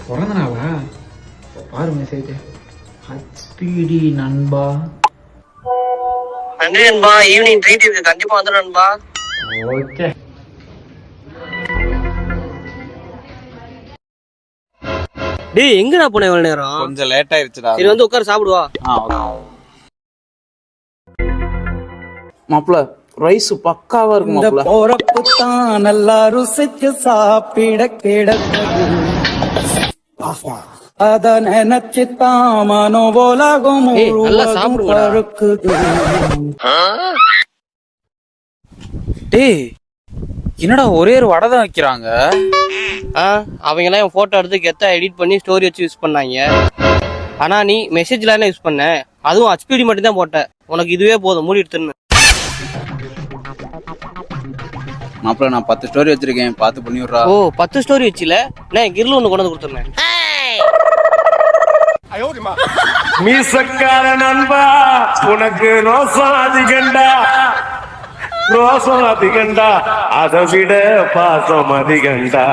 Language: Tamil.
பிறந்த நாளா? பாரு மெசேஜ். ஹச்பிடி நண்பா. நன்றி நண்பா. ஈவினிங் ட்ரீட் இருக்கு, கண்டிப்பா வந்துடும் நண்பா. ஓகே. டேய் எங்கடா போன இவ்வளவு நேரம்? கொஞ்சம் லேட் ஆயிருச்சுடா. சரி வந்து உட்கார சாப்பிடுவா. மாப்ள ரைஸ் பக்காவா இருக்கு மாப்ள. போறப்பு தான் நல்லா ருசிச்சு சாப்பிட கிடக்குது. அத நினைச்சுதான் மனோபோலாகும் பருக்குது. டேய் என்னடா ஒரே ஒரு வடை தான் வைக்கிறாங்க. அவங்க எல்லாம் என் போட்டோ எடுத்து கெத்தா எடிட் பண்ணி ஸ்டோரி வச்சு யூஸ் பண்ணாங்க. ஆனா நீ மெசேஜ்ல என்ன யூஸ் பண்ண? அதுவும் ஹச்பிடி மட்டும் தான் போட்ட. உனக்கு இதுவே போதும், மூடி எடுத்துன்னு. மாப்ள நான் 10 ஸ்டோரி வச்சிருக்கேன், பார்த்து பண்ணி விடுறா. ஓ 10 ஸ்டோரி வச்சுல? நான் கிரில் ஒண்ணு கொண்டு வந்து கொடுத்துருந்தேன். மீசக்கார நண்பா, உனக்கு ரோசம் அதிகண்டா, ரோசம் அதிகண்டா, அதை விட பாசம் அதிகண்டா.